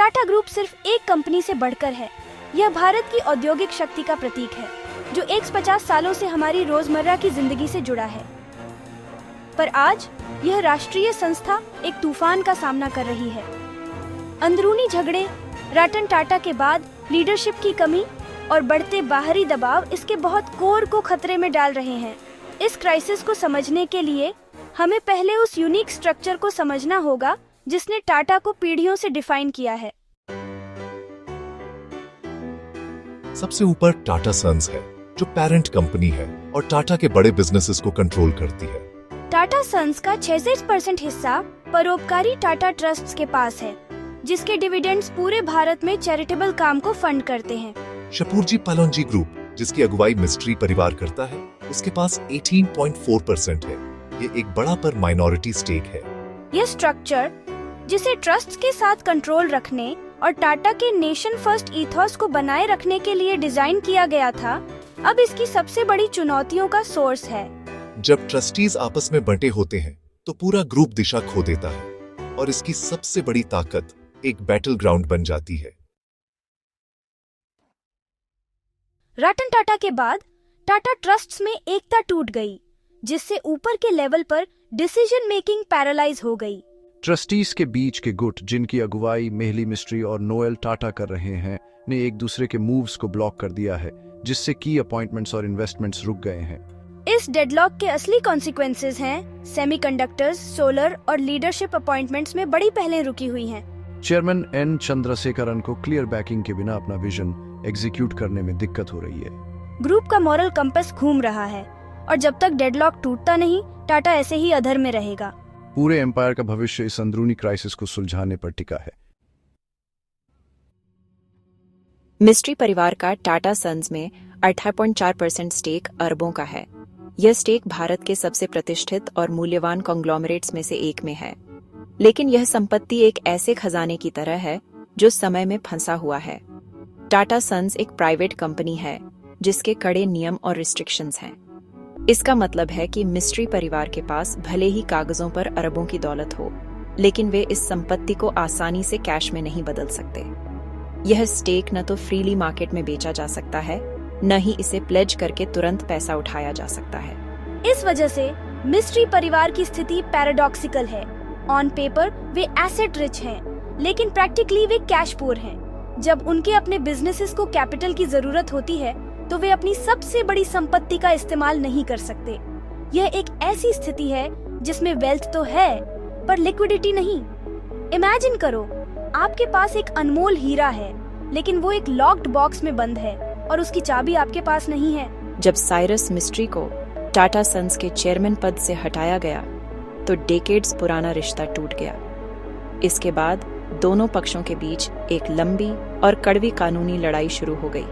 Tata group सिर्फ एक company से बढ़कर है। यह भारत की औद्योगिक शक्ति का प्रतीक है, जो 150 सालों से हमारी रोजमर्रा की जिंदगी से जुड़ा है। पर आज यह राष्ट्रीय संस्था एक तूफान का सामना कर रही है। अंदरूनी झगड़े, रतन टाटा के बाद लीडरशिप की कमी और बढ़ते बाहरी दबाव इसके बहुत कोर को खतरे में डाल रहे हैं। इस क्राइसिस को समझने के लिए हमें पहले उस यूनिक स्ट्रक्चर को समझना होगा जिसने टाटा को पीढ़ियों से डिफाइन किया है। सबसे ऊपर टाटा सन्स है, जो पेरेंट कंपनी है और टाटा के बड़े बिजनेसेस को कंट्रोल करती है। टाटा सन्स का 66% हिस्सा परोपकारी टाटा ट्रस्ट्स के पास है, जिसके डिविडेंड्स पूरे भारत में चैरिटेबल काम को फंड करते हैं। शपूरजी पालोनजी ग्रुप, जिसकी अगुवाई मिस्ट्री परिवार करता है, उसके पास 18.4% है। ये एक बड़ा पर माइनॉरिटी स्टेक है। यह स्ट्रक्चर, जिसे ट्रस्ट्स के साथ कंट्रोल रखने और टाटा के नेशन फर्स्ट ईथॉस को बनाए रखने के लिए डिजाइन किया गया था, अब इसकी सबसे बड़ी चुनौतियों का सोर्स है। जब ट्रस्टीज आपस में बंटे होते हैं तो पूरा ग्रुप दिशा खो देता है और इसकी सबसे बड़ी ताकत एक बैटल ग्राउंड बन जाती है। रतन टाटा के बाद टाटा ट्रस्ट्स में एकता टूट गई, जिससे ऊपर के लेवल पर डिसीजन मेकिंग पैरालाइज हो गई। ट्रस्टीज के बीच के गुट, जिनकी अगुवाई मेहली मिस्ट्री और नोएल टाटा कर रहे हैं, ने एक दूसरे के मूव्स को ब्लॉक कर दिया है, जिससे की अपॉइंटमेंट्स और इन्वेस्टमेंट्स रुक गए हैं। इस डेडलॉक के असली कॉन्सिक्वेंसेस हैं सेमीकंडक्टर्स, सोलर और लीडरशिप अपॉइंटमेंट्स में बड़ी पहलें रुकी हुई हैं। चेयरमैन एन चंद्रशेखरन को क्लियर बैकिंग के बिना अपना विजन एग्जीक्यूट करने में दिक्कत हो रही है। ग्रुप का मॉरल कंपस घूम रहा है और जब तक डेडलॉक टूटता नहीं, टाटा ऐसे ही अधर में रहेगा। पूरे एम्पायर का भविष्य इस अंदरूनी क्राइसिस को सुलझाने पर टिका है। मिस्ट्री परिवार का टाटा सन्स में 18.4% स्टेक अरबों का है। यह स्टेक भारत के सबसे प्रतिष्ठित और मूल्यवान कॉन्ग्लोमरेट्स में से एक में है, लेकिन यह संपत्ति एक ऐसे खजाने की तरह है जो समय में फंसा हुआ है। टाटा सन्स एक प्राइवेट कंपनी है जिसके कड़े नियम और रिस्ट्रिक्शंस हैं। इसका मतलब है कि मिस्ट्री परिवार के पास भले ही कागजों पर अरबों की दौलत हो, लेकिन वे इस संपत्ति को आसानी से कैश में नहीं बदल सकते। यह स्टेक न तो फ्रीली मार्केट में बेचा जा सकता है, न ही इसे प्लेज करके तुरंत पैसा उठाया जा सकता है। इस वजह से मिस्ट्री परिवार की स्थिति पैराडॉक्सिकल है। On paper way asset rich हैं, लेकिन प्रैक्टिकली वे कैश पुअर हैं। जब उनके अपने बिजनेसेस को कैपिटल की जरूरत होती है, तो वे अपनी सबसे बड़ी संपत्ति का इस्तेमाल नहीं कर सकते। यह एक ऐसी स्थिति है जिसमें वेल्थ तो है, पर लिक्विडिटी नहीं। इमेजिन करो, आपके पास एक अनमोल हीरा है, लेकिन वो एक लॉक्ड बॉक्स में बंद है और उसकी चाबी आपके पास नहीं है। जब साइरस मिस्ट्री को टाटा सन्स के चेयरमैन पद से हटाया गया, तो डेकेड्स पुराना रिश्ता टूट गया। इसके बाद दोनों पक्षों के बीच एक लंबी और कड़वी कानूनी लड़ाई शुरू हो गई।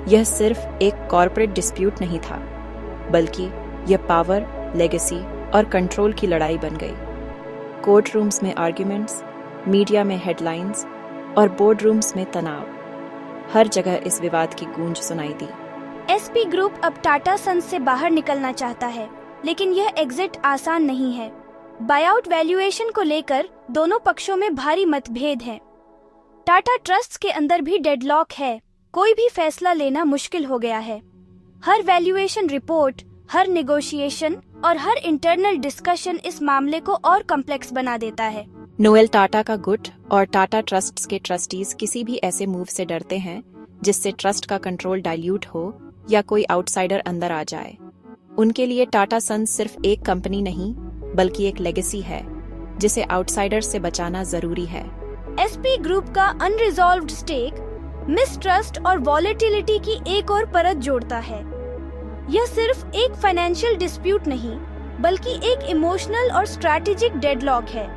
यह सिर्फ एक कॉर्पोरेट डिस्प्यूट नहीं था, बल्कि यह पावर, लेगेसी और कंट्रोल की लड़ाई बन गई। कोर्ट रूम्स में आर्ग्यूमेंट्स, मीडिया में हेडलाइंस और बोर्ड रूम्स में तनाव, हर जगह इस विवाद की गूंज सुनाई दी। एसपी ग्रुप अब टाटा सन्स से बाहर निकलना चाहता है, लेकिन यह एग्जिट आसान नहीं है। बायआउट वैल्यूएशन को लेकर दोनों पक्षों में भारी मतभेद है। टाटा ट्रस्ट्स के अंदर भी डेडलॉक है। कोई भी फैसला लेना मुश्किल हो गया है। हर वैल्यूएशन रिपोर्ट, हर नेगोशिएशन और हर इंटरनल डिस्कशन इस मामले को और कॉम्प्लेक्स बना देता है। नोएल टाटा का गुट और टाटा ट्रस्ट्स के ट्रस्टीज किसी भी ऐसे मूव से डरते हैं जिससे ट्रस्ट का कंट्रोल डाइल्यूट हो या कोई आउटसाइडर अंदर आ जाए। उनके लिए टाटा सन्स सिर्फ एक कंपनी नहीं, बल्कि एक लेगेसी है जिसे आउटसाइडर से बचाना जरूरी है। एसपी ग्रुप का अनरिजॉल्व्ड स्टेक मिसट्रस्ट और वॉलेटिलिटी की एक और परत जोड़ता है। यह सिर्फ एक फाइनेंशियल डिस्प्यूट नहीं, बल्कि एक इमोशनल और स्ट्रैटेजिक डेडलॉक है,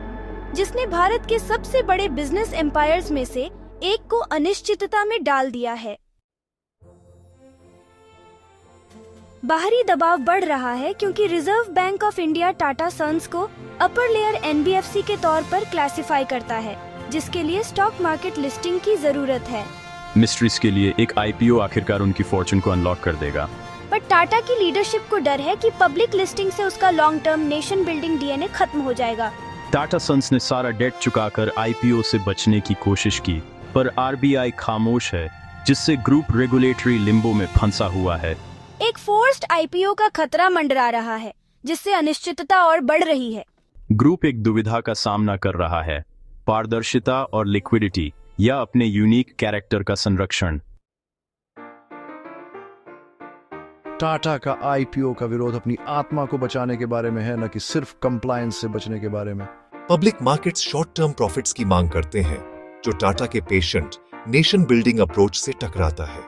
जिसने भारत के सबसे बड़े बिजनेस एम्पायर्स में से एक को अनिश्चितता में डाल दिया है। बाहरी दबाव बढ़ रहा है क्योंकि reserve bank of India Tata sons को अपर लेयर एनबीएफसी के तौर पर क्लासिफाई करता है, जिसके लिए स्टॉक मार्केट लिस्टिंग की जरूरत है। मिस्ट्रीज के लिए एक आईपीओ आखिरकार उनकी फॉर्चून को अनलॉक कर देगा। पर टाटा की लीडरशिप को डर है कि पब्लिक लिस्टिंग से उसका long term nation building DNA खत्म हो जाएगा। टाटा सन्स ने सारा डेट चुकाकर आईपीओ से बचने की कोशिश की, पर आरबीआई खामोश है, जिससे ग्रुप रेगुलेटरी लिम्बो में फंसा हुआ है। एक फोर्स्ड आईपीओ का खतरा मंडरा रहा है, जिससे अनिश्चितता और बढ़ रही है। ग्रुप एक दुविधा का सामना कर रहा है, पारदर्शिता और लिक्विडिटी या अपने यूनिक कैरेक्टर का संरक्षण। टाटा का आईपीओ का विरोध अपनी आत्मा को बचाने के बारे में है, न कि सिर्फ कंप्लायंस से बचने के बारे में। Public markets short term profits की मांग करते हैं, जो टाटा के पेशेंट नेशन बिल्डिंग अप्रोच से टकराता है।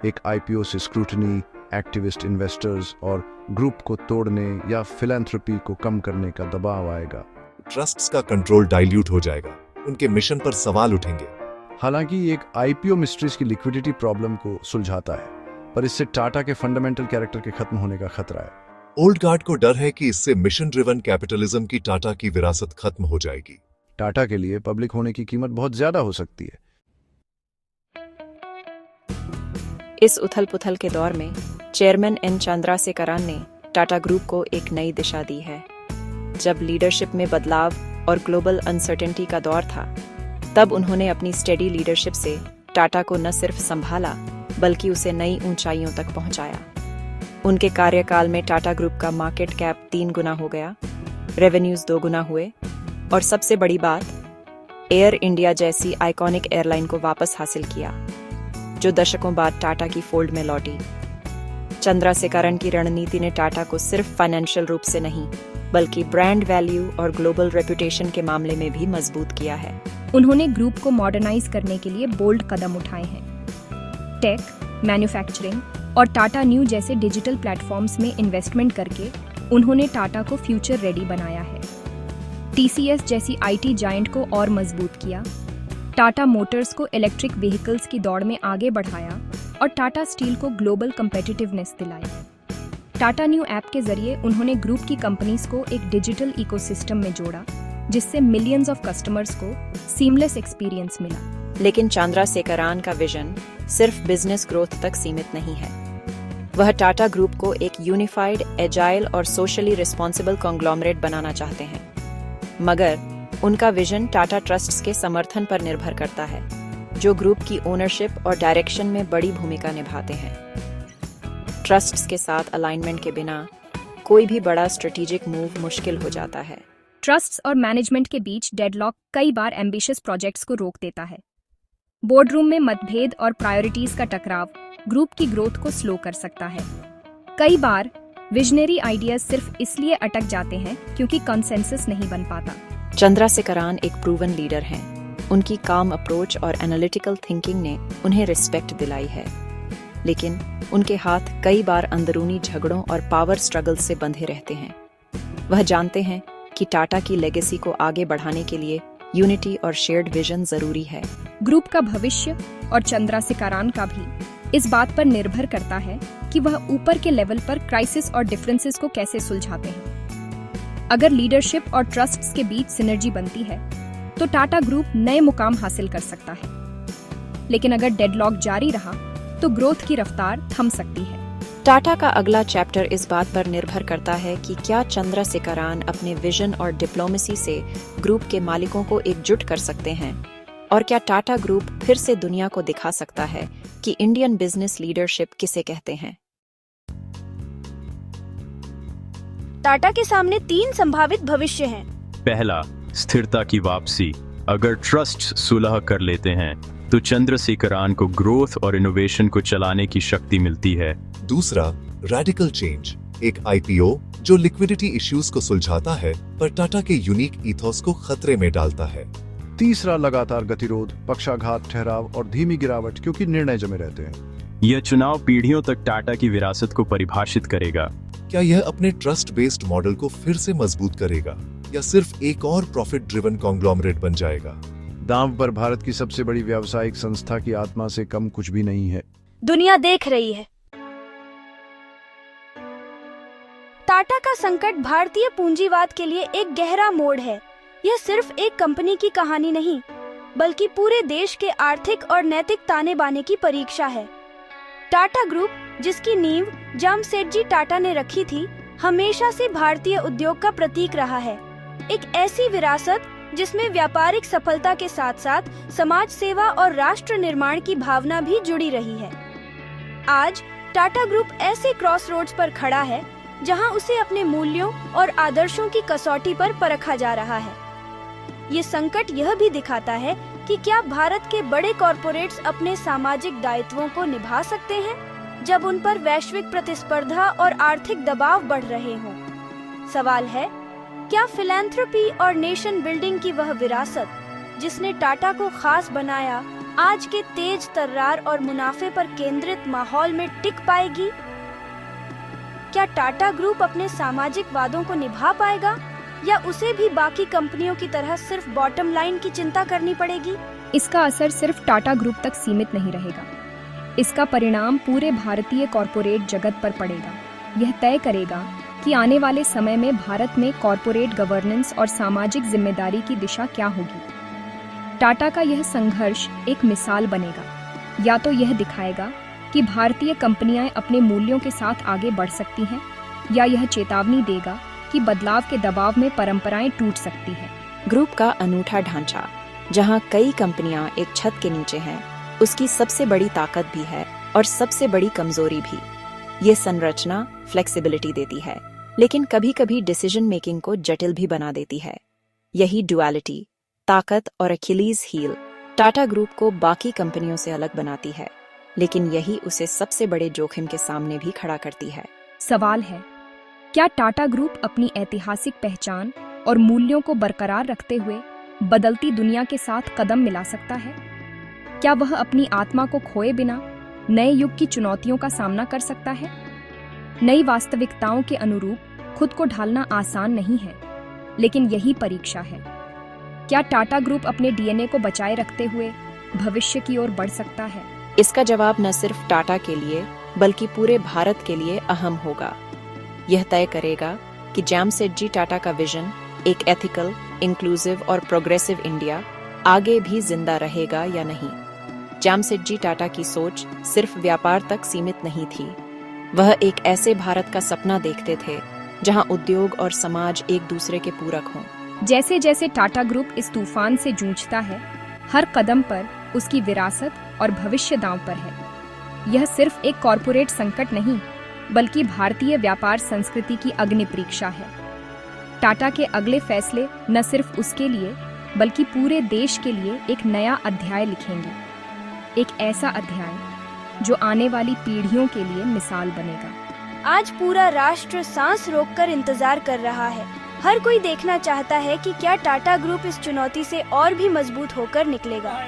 एक आईपीओ से स्क्रूटनी, एक्टिविस्ट इन्वेस्टर्स और ग्रुप को तोड़ने या फिलैंथ्रोपी को कम करने का दबाव आएगा। ट्रस्ट्स का कंट्रोल डाइल्यूट हो जाएगा, उनके मिशन पर सवाल उठेंगे। हालांकि एक आईपीओ मिस्ट्रीज की लिक्विडिटी प्रॉब्लम को सुलझाता है, पर इससे टाटा के फंडामेंटल कैरेक्टर के खत्म होने का खतरा है। ओल्ड गार्ड को डर है कि इससे मिशन ड्रिवन कैपिटलिज्म की टाटा की विरासत खत्म हो जाएगी। टाटा के लिए पब्लिक होने की कीमत बहुत ज्यादा हो सकती है। इस उथल-पुथल के दौर में चेयरमैन एन चंद्रशेखरन ने टाटा ग्रुप को एक नई दिशा दी है। जब लीडरशिप में बदलाव और ग्लोबल अनसर्टेनिटी का दौर था, तब उन्होंने अपनी स्टेडी लीडरशिप से टाटा को न सिर्फ संभाला, बल्कि उसे नई ऊंचाइयों तक पहुंचाया। उनके कार्यकाल में टाटा ग्रुप का मार्केट कैप 3 गुना हो गया, रेवेन्यूज 2 गुना हुए, और सबसे बड़ी बात, एयर इंडिया जैसी आइकॉनिक एयरलाइन को वापस हासिल किया, जो दशकों बाद टाटा की फोल्ड में लौटी। चंद्रशेखरन की रणनीति ने टाटा को सिर्फ फाइनेंशियल रूप से नहीं, बल्कि ब्रांड वैल्यू और ग्लोबल रेपुटेशन के मामले में भी मजबूत किया है। उन्होंने ग्रुप को मॉडर्नाइज करने के लिए बोल्ड कदम उठाए हैं। टेक, मैन्युफैक्चरिंग और टाटा न्यू जैसे डिजिटल प्लेटफॉर्म्स में इन्वेस्टमेंट करके उन्होंने टाटा को फ्यूचर रेडी बनाया है। टीसीएस जैसी आईटी जायंट को और मजबूत किया, टाटा मोटर्स को इलेक्ट्रिक व्हीकल्स की दौड़ में आगे बढ़ाया और टाटा स्टील को ग्लोबल कम्पिटिटिवनेस दिलाई। टाटा न्यू ऐप के जरिए उन्होंने ग्रुप की कंपनीज को एक डिजिटल इकोसिस्टम में जोड़ा, जिससे मिलियंस ऑफ कस्टमर्स को सीमलेस एक्सपीरियंस मिला। लेकिन चंद्रशेखरन का विजन सिर्फ बिजनेस ग्रोथ तक सीमित नहीं है। वह टाटा ग्रुप को एक यूनिफाइड, एजाइल और सोशली रिस्पॉन्सिबल कॉन्ग्लोमरेट बनाना चाहते हैं। मगर उनका विजन टाटा ट्रस्ट्स के समर्थन पर निर्भर करता है, जो ग्रुप की ओनरशिप और डायरेक्शन में बड़ी भूमिका निभाते हैं। ट्रस्ट्स के साथ अलाइनमेंट के बिना कोई भी बड़ा स्ट्रेटेजिक मूव मुश्किल हो जाता है। ट्रस्ट्स और मैनेजमेंट के बीच डेडलॉक कई बार एम्बिशियस प्रोजेक्ट्स को रोक देता है। बोर्डरूम में मतभेद और प्रायोरिटीज का टकराव ग्रुप की ग्रोथ को स्लो कर सकता है। कई बार विजनरी आइडियाज सिर्फ इसलिए अटक जाते हैं क्योंकि कंसेंसस नहीं बन पाता। चंद्रशेखरन एक प्रूवन लीडर हैं। उनकी काम अप्रोच और एनालिटिकल थिंकिंग ने उन्हें रिस्पेक्ट दिलाई है, लेकिन उनके हाथ कई बार अंदरूनी झगड़ों और पावर स्ट्रगल से बंधे रहते हैं। वह जानते हैं कि टाटा की लेगेसी को आगे बढ़ाने के लिए यूनिटी और शेयर्ड विजन जरूरी है। ग्रुप का भविष्य और चंद्रशेखरन का भी इस बात पर निर्भर करता है कि वह ऊपर के लेवल पर क्राइसिस और डिफरेंसेस को कैसे सुलझाते हैं। अगर लीडरशिप और ट्रस्ट्स के बीच सिनर्जी बनती है, तो टाटा ग्रुप नए मुकाम हासिल कर सकता है। लेकिन अगर डेडलॉक जारी रहा, तो ग्रोथ की रफ्तार थम सकती है। टाटा का अगला चैप्टर इस बात पर निर्भर करता है कि क्या चंद्रशेखरन अपने विजन और डिप्लोमेसी से ग्रुप के मालिकों को एकजुट कर सकते हैं, और क्या टाटा ग्रुप फिर से दुनिया को दिखा सकता है कि इंडियन बिजनेस लीडरशिप किसे कहते हैं। टाटा के सामने 3 संभावित भविष्य हैं। पहला, स्थिरता की वापसी। अगर ट्रस्ट सुलह कर लेते हैं, तो चंद्रशेखरन को ग्रोथ और इनोवेशन को चलाने की शक्ति मिलती है। दूसरा, रेडिकल चेंज, एक आईपीओ जो लिक्विडिटी इश्यूज को सुलझाता है पर टाटा के यूनिक ईथोस को खतरे में डालता है। तीसरा, लगातार गतिरोध, पक्षाघात, ठहराव और धीमी गिरावट, क्योंकि निर्णय जमे रहते हैं। यह चुनाव पीढ़ियों तक टाटा की विरासत को परिभाषित करेगा। क्या यह अपने ट्रस्ट बेस्ड मॉडल को फिर से मजबूत करेगा या सिर्फ एक और प्रॉफिट ड्रिवन कॉन्ग्लोमरेट बन जाएगा? दांव पर भारत की सबसे बड़ी व्यावसायिक संस्था की आत्मा से कम कुछ भी नहीं है। दुनिया देख रही है। टाटा का संकट भारतीय पूंजीवाद के लिए एक गहरा मोड़ है। यह सिर्फ एक कंपनी की कहानी नहीं, बल्कि पूरे देश के आर्थिक और नैतिक ताने बाने की परीक्षा है। टाटा ग्रुप, जिसकी नींव जमशेदजी टाटा ने रखी थी, हमेशा से भारतीय उद्योग का प्रतीक रहा है। एक ऐसी विरासत जिसमें व्यापारिक सफलता के साथ साथ समाज सेवा और राष्ट्र निर्माण की भावना भी जुड़ी रही है। आज टाटा ग्रुप ऐसे क्रॉसरोड्स पर खड़ा है जहां उसे अपने मूल्यों और आदर्शों की कसौटी पर परखा जा रहा है। ये संकट यह भी दिखाता है कि क्या भारत के बड़े कॉरपोरेट्स अपने सामाजिक दायित्वों को निभा सकते हैं जब उन पर वैश्विक प्रतिस्पर्धा और आर्थिक दबाव बढ़ रहे हों। सवाल है, क्या फिलैंथ्रोपी और नेशन बिल्डिंग की वह विरासत जिसने टाटा को खास बनाया आज के तेज तर्रार और मुनाफे पर केंद्रित माहौल में टिक पाएगी? क्या टाटा ग्रुप अपने सामाजिक वादों को निभा पाएगा या उसे भी बाकी कंपनियों की तरह सिर्फ बॉटम लाइन की चिंता करनी पड़ेगी? इसका असर सिर्फ टाटा ग्रुप तक सीमित नहीं रहेगा। इसका परिणाम पूरे भारतीय कॉरपोरेट जगत पर पड़ेगा। यह तय करेगा कि आने वाले समय में भारत में कॉरपोरेट गवर्नेंस और सामाजिक जिम्मेदारी की दिशा क्या होगी। टाटा का यह संघर्ष एक मिसाल बनेगा। या तो यह दिखाएगा कि भारतीय कंपनियां अपने मूल्यों के साथ आगे बढ़ सकती हैं, या यह चेतावनी देगा कि बदलाव के दबाव में परंपराएं टूट सकती हैं। ग्रुप का अनूठा ढांचा, जहां कई कंपनियां एक छत के नीचे हैं, उसकी सबसे बड़ी ताकत भी है और सबसे बड़ी कमजोरी भी। ये संरचना फ्लेक्सिबिलिटी देती है, लेकिन कभी कभी डिसीजन मेकिंग को जटिल भी बना देती है। यही डुअलिटी, ताकत और अखिलीज हील, टाटा ग्रुप को बाकी कंपनियों से अलग बनाती है, लेकिन यही उसे सबसे बड़े जोखिम के सामने भी खड़ा करती है। सवाल है, क्या टाटा ग्रुप अपनी ऐतिहासिक पहचान और मूल्यों को बरकरार रखते हुए बदलती दुनिया के साथ कदम मिला सकता है? क्या वह अपनी आत्मा को खोए बिना नए युग की चुनौतियों का सामना कर सकता है? नई वास्तविकताओं के अनुरूप खुद को ढालना आसान नहीं है, लेकिन यही परीक्षा है। क्या टाटा ग्रुप अपने डीएनए को बचाए रखते हुए भविष्य की ओर बढ़ सकता है? इसका जवाब न सिर्फ टाटा के लिए बल्कि पूरे भारत के लिए अहम होगा। यह तय करेगा कि जैमशेदजी टाटा का विजन, एक एथिकल, इंक्लूसिव और प्रोग्रेसिव इंडिया, आगे भी जिंदा रहेगा या नहीं। जैमशेदजी टाटा की सोच सिर्फ व्यापार तक सीमित नहीं थी। वह एक ऐसे भारत का सपना देखते थे जहां उद्योग और समाज एक दूसरे के पूरक हों। जैसे जैसे टाटा ग्रुप इस तूफान से जूझता है, हर कदम पर उसकी विरासत और भविष्य दांव पर है। यह सिर्फ एक कॉरपोरेट संकट नहीं, बल्कि भारतीय व्यापार संस्कृति की अग्नि परीक्षा है। टाटा के अगले फैसले न सिर्फ उसके लिए बल्कि पूरे देश के लिए एक नया अध्याय लिखेंगे। एक ऐसा अध्याय जो आने वाली पीढ़ियों के लिए मिसाल बनेगा। आज पूरा राष्ट्र सांस रोककर इंतजार कर रहा है। हर कोई देखना चाहता है कि क्या टाटा ग्रुप इस चुनौती से और भी मजबूत होकर निकलेगा।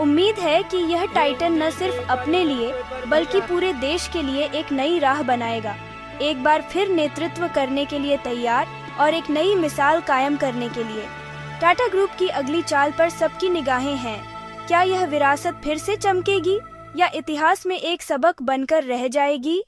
उम्मीद है कि यह टाइटन न सिर्फ अपने लिए बल्कि पूरे देश के लिए एक नई राह बनाएगा, एक बार फिर नेतृत्व करने के लिए तैयार और एक नई मिसाल कायम करने के लिए। टाटा ग्रुप की अगली चाल पर सबकी निगाहें हैं। क्या यह विरासत फिर से चमकेगी या इतिहास में एक सबक बनकर रह जाएगी?